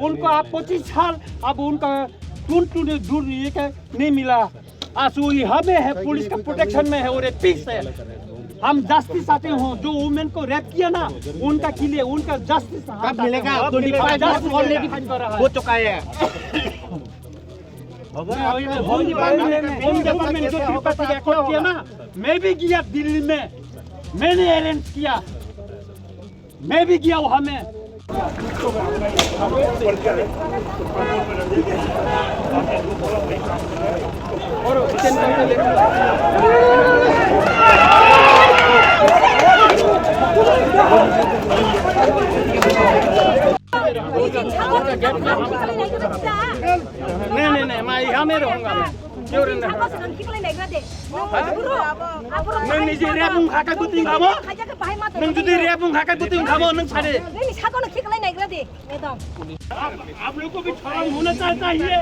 उनको आप 25 साल अब उनका टून दूर नहीं मिला। आज हमें है पुलिस का प्रोटेक्शन में है और एक पीस है। हम जस्टिस चाहते हो जो वुमेन को रेप किया ना उनका के लिए उनका जस्टिस कब मिलेगा? हो चुका है। किया ना मैं भी गया दिल्ली में, मैंने अरेंज किया, मैं भी गया वहाँ में। नहीं मैं यहाँ में रहूँगा। क्यों रहना? नों निजे रेबुं खाका बुतिं खामो, नों जुदी रेबुं खाका बुतिं खामो नों सारे। आप लोग को भी शर्म होना चाहिए।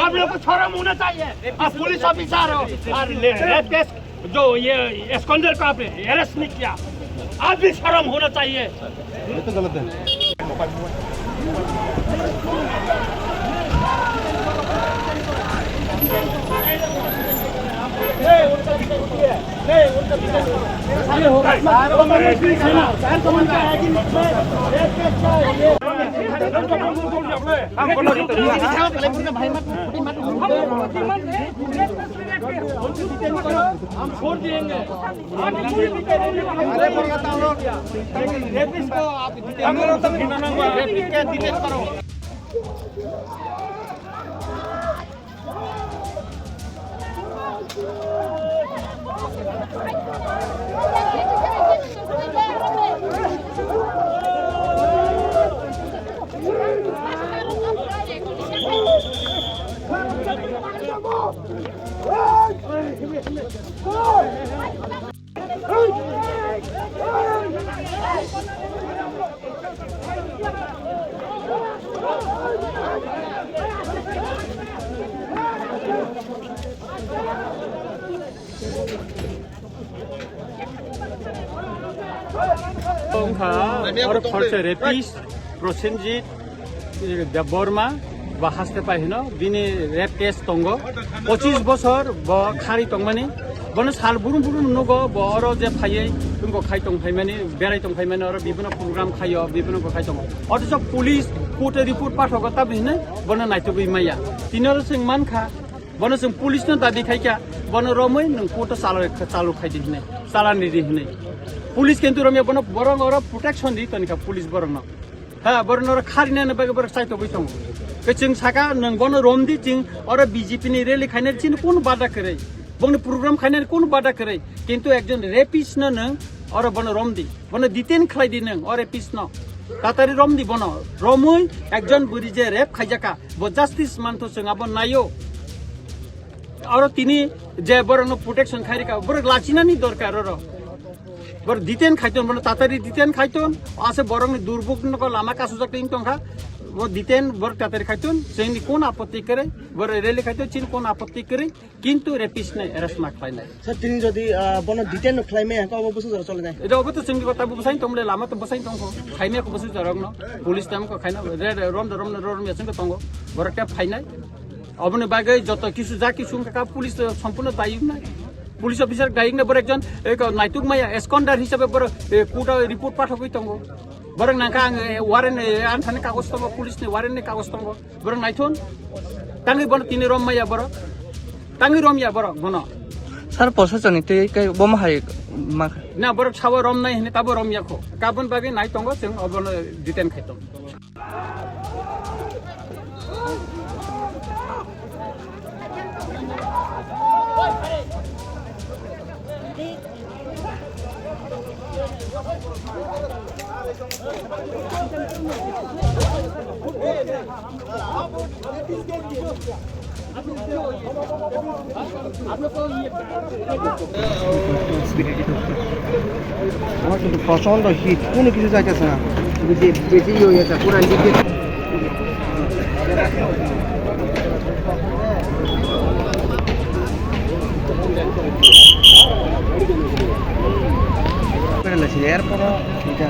आप लोग को शर्म होना चाहिए। आप पुलिस ऑफिसर हो और रेप केस जो ये एस्कॉन्डर को आपने अरेस्ट नहीं किया, आप भी शर्म होना चाहिए। ये तो गलत है। ये होगा हम छोड़ देंगे। और खर्च रेपिस प्रसेनजित देवबर्मा हास्टेपाय हिनो बिनि रेप केस दंगो 25 बोसोर ब खारि दंमानि बनो साल बुरुम नुगो बर जे फायै तुमको खाइतों फाइमानि बेराय दं फाइमानि और बिबनो प्रोग्राम खायो बिबनो को खाइतों अथच पुलिस कोर्ट रिपोर्ट पाठक ता बिने बनो नाइतोबि माया तिनर सिं मानखा बनो सिं पुलिस न दाबि खाइका बनो रमै नों कोर्ट चालु खाइदि हिने चालानि दि हिने पुलिस केन्तु रमे बनो बरं और प्रोटेक्शन दि तनिका पुलिस बरं हा बरं और खारिना न बगे बर साइतो बैथों कचिं साका नों बनो रोमदि चिं और बीजेपी नि रैली खाइने चिन कोन बाधा करे बनो प्रोग्राम खाइने कोन बाधा करे किन्तु एकजन रेपिस्ट न नों और बनो रोमदि बनो डिटेन खाइदि नों और रेपिस्ट न तातारि रोमदि बनो रोमै एकजन बुरि जे रेप खाइजाका ब जस्टिस मानतो जोंआबो नायो और तिनी जे बरं प्रोटेक्शन खाइरिका बर लाचिनानि दरकार र बर डिटेन खाइतोन बनो तातारि डिटेन खाइतोन आसे बरं दुर्भोग न लामा कासु जाकतिं तंखा वो डिटेन बर तातारि खाइतोन जोंनि कोन आपत्ति करे बर रेली खाइतो चिन कोन आपत्ति करे किन्तु रेपिस्ट ने अरेस्ट मा खाइनाय सर तिनी जदि बनो डिटेन खाइमे हका अब बसु जरा चले नाय एटा अब त जोंनि गता बसाइन तमले लामा त बसाइन तंखो खाइमे को बसु जरा न पुलिस टाइम को खाइना रम यासं को तंगो बर ट्याप खाइनाय अबने बागै जत किसु जा किसु का पुलिस सम्पूर्ण दायी नाय पुलिस ऑफिसर गाइंग ने बर एकजन एक नाइतुक माया एस्कॉन्डर हिसाबै बर कोर्ट रिपोर्ट पाठकै तंगो बरं नाका वारेन आन्थाने कागज तंगो पुलिस ने वारेन ने कागज तंगो बरं नाइथोन तांगि बन तिनि रम माया बर तांगि रम या बर बन सर प्रशासन ते कै बम हाय मा ना बर छाव रम नाय हने ताबो रम याखो गाबन बागे नाइ तंगो जों अबन डिटेन खाइतो আমার কিন্তু প্রচন্ড হিট কোনো কিছু যাইতেছে না বেশি হয়ে গেছে পুরো আসলে এরপরও এটা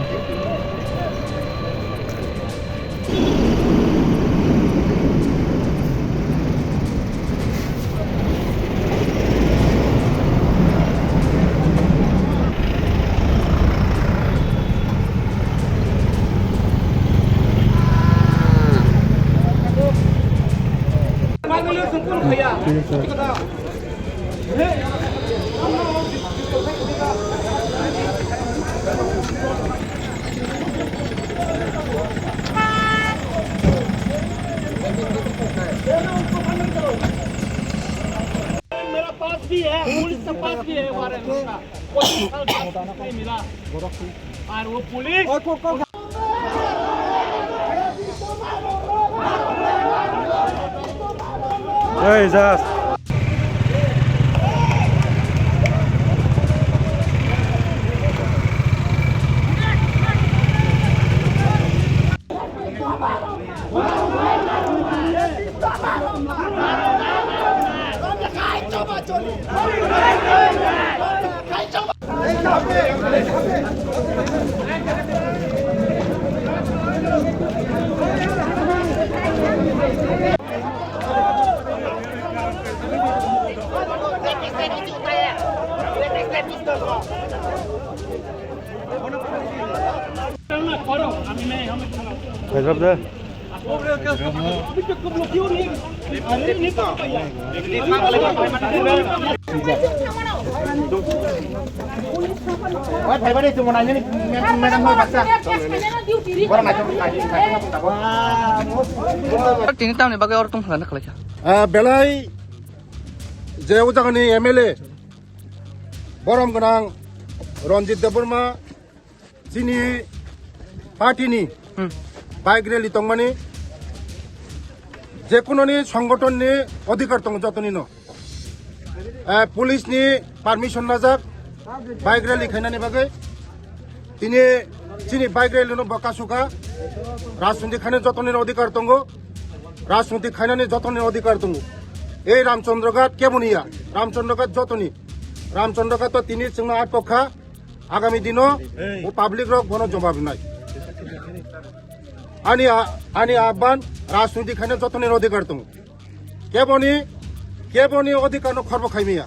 मेरा पास भी है, पुलिस का पास भी है वारंट उसका। 25 साल बाद नहीं मिला और वो पुलिस करो अभी नहीं हमें अभी तक कब लोग क्यों नहीं अरे नहीं कर पाया भाई बड़े तुम बनाने मैडम हो बच्चा बड़ा macam তিনি তামনি বাগে আর তুমি খানা খালাইছা বেলাই যে উজাগানি এমএলএ বরম গোনাं रंजित देबबर्मा जिनि पार्टीनि बाइक रैली तंगमानि जेकुनोनि संगठननि अधिकार दं जतनिनो पुलिसनि पारमिशन नाजाक बाइक रैली खायनानि बागै दिनै जिनि बाइक रैलिनो बकासुका राजनीति खायनो जतनिनो अधिकार दङ राजनीति खायनानि जतनिनो अधिकार दङ এই রামচন্দ্রঘাট কেবনিয়া রামচন্দ্রঘাট যতনি রামচন্দ্রঘাট তো তিনি जोंना आटपखा आगामी दिनों वो पब्लिक रक बनो जवाब নাই आनी आह्वान राजनीति खाने जतने अधिकार दं केबनी अधिकार खर्ब खाइमिया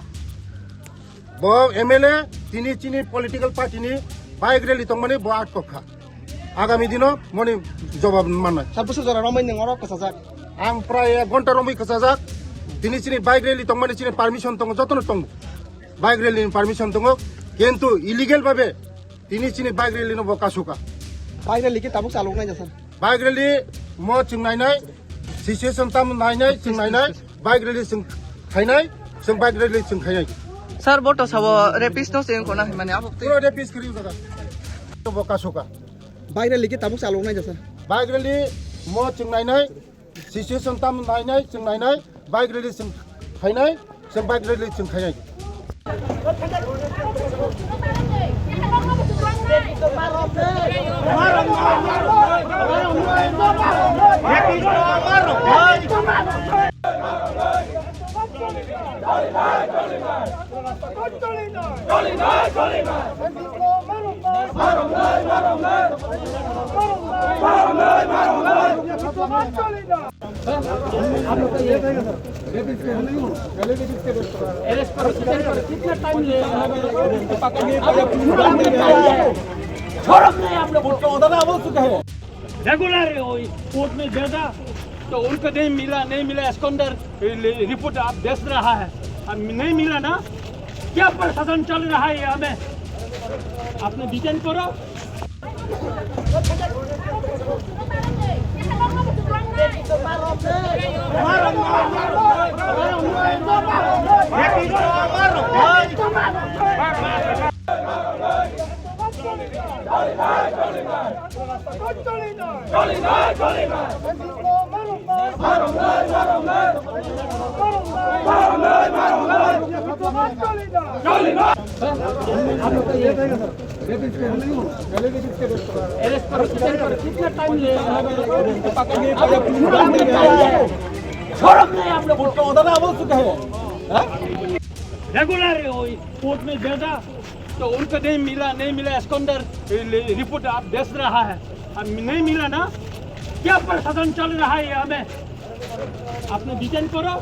ब एमएलए तिनी चिनी पलिटिकल पार्टी नि बाइक रैली तंगमानि ब आटपखा आगामी दिनों मनि जवाब माननाय sabusur jara ramai nengoro kesajak आं प्राय 1 घंटा रमै खसाजाक दिनै चिनी बाइक रैली तंगमानि चिनी पारमिशन दं जतन दं बाइक रैली पारमिशन दं किन्तु इलिगेल भावे दिनै चिनी बाइक रैली नो बकासुका baik lagi tabuk saluk naja sir bike rally म जों नायनाय सिचुएसन ताम नायनाय जों नायनाय बाइक रैली जों खायनाय जों बाइक रैली जों खायनाय স্যার বটো সাব রেপিস নো সেন কোনা মানে আপক पुरो रेपिस करियो जगा बकासुका baik lagi tabuk saluk naja sir bike rally म जों नायनाय सिचुएसन ताम नायनाय जों नायनाय बाइक रैली जों खायनाय जों बाइक रैली जों खायनाय कितना टाइम लेगा रेगुलर कोर्ट में भेजा तो उनको नहीं मिला एस्कॉन्डर रिपोर्ट आप देख रहा है अब नहीं मिला ना क्या प्रशासन चल रहा है हमें आपने डिटेन करो कितना टाइम लेगा रेगुलर कोर्ट में भेजा तो उनको नहीं मिला इसके अंदर रिपोर्ट आप बेच रहा है, अब नहीं मिला ना, क्या प्रशासन चल रहा है हमें, আপনি ডিটেইন করো।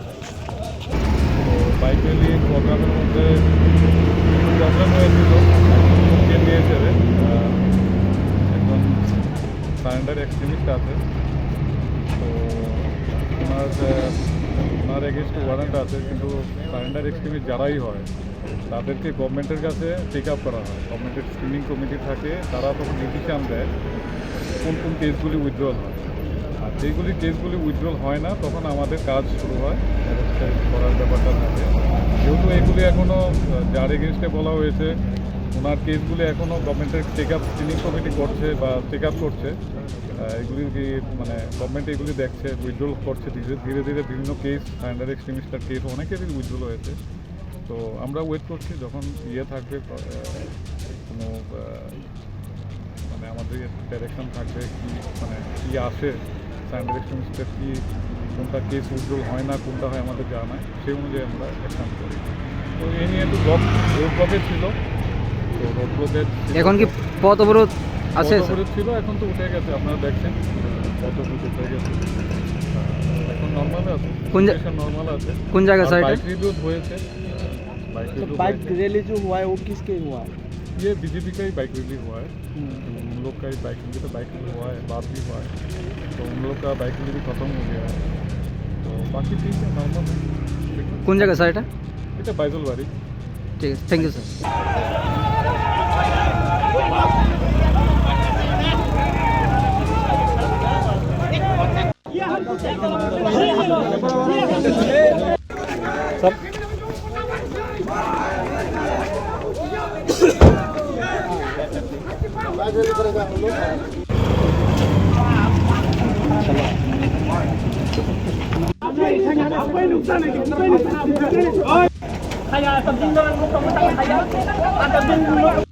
বাইক র্যালি প্রোগ্রামের মধ্যে প্রবলেম হয়েছিল, কে নিয়েছে একজন সারেন্ডার এক্সট্রিমিস্ট আছে, তো ওনার এগেনস্ট ওয়ারেন্ট আছে, কিন্তু সারেন্ডার এক্সট্রিমিস্ট যারাই হয় তাদেরকে গভর্নমেন্টের কাছে টেক আপ করা হয়। গভর্নমেন্টের স্ক্রিনিং কমিটি থাকে, তারা তখন ডিসিশন দেয় কোন কোন কেসগুলি উইথড্রল হয়। আর যেইগুলি কেসগুলি উইথড্রল হয় না, তখন আমাদের কাজ শুরু হয় অ্যারেস্ট করার ব্যাপারটা থাকে। যেহেতু এগুলি এখনও যার এগেনস্টে বলা হয়েছে ওনার কেসগুলি এখনও গভর্নমেন্টের টেক আপ স্ক্রিনিং কমিটি করছে বা চেক আপ করছে, এগুলি কি মানে গভর্নমেন্ট এগুলি দেখছে, উইথড্রল করছে ধীরে ধীরে বিভিন্ন কেস, সারেন্ডার এক্সট্রিমিস্টার কেস অনেকেরই উইথড্রল হয়েছে। তো আমরা ওয়েট করছি যখন থাকবে কোনো মানে আমাদের ডাইরেকশন থাকবে কি মানে কী আসে, সারেন্ডার এক্সট্রিমিস্টের কি কোনটা কেস উইথড্রল হয় না, কোনটা হয় আমাদের জানায়, সেই অনুযায়ী আমরা অ্যাকশন করি। তো এই নিয়ে একটু রোড ব্লকেজ ছিল, তো রোড ব্লকেজ এখন কি পথ অবরোধ আছে? অবরোধ ছিল, এখন তো উঠে গেছে, আপনারা দেখছেন পথ অবরোধ উঠে গেছে, এখন নর্মাল আছে, নর্মাল আছে। কোন জায়গা স্যার? बाइक रिव्यू हुए थे, बाइक रैली जो हुआ है वो किसके हुआ है? ये बीजेपी का ही बाइक रिव्यू हुआ है, उन लोग का ही बाइक रिव्यू, तो बाइक रिव्यू हुआ है, बात भी हुआ है, तो उन लोग का बाइक रिव्यू खत्म हो गया है, तो बाकी ठीक है, नॉर्मल है। কোন জায়গা স্যার এটা? এটা বাইজলবাড়ি। ঠিক আছে, thank you sir. Kaya sabihin mo lang mo kaya, at sabihin mo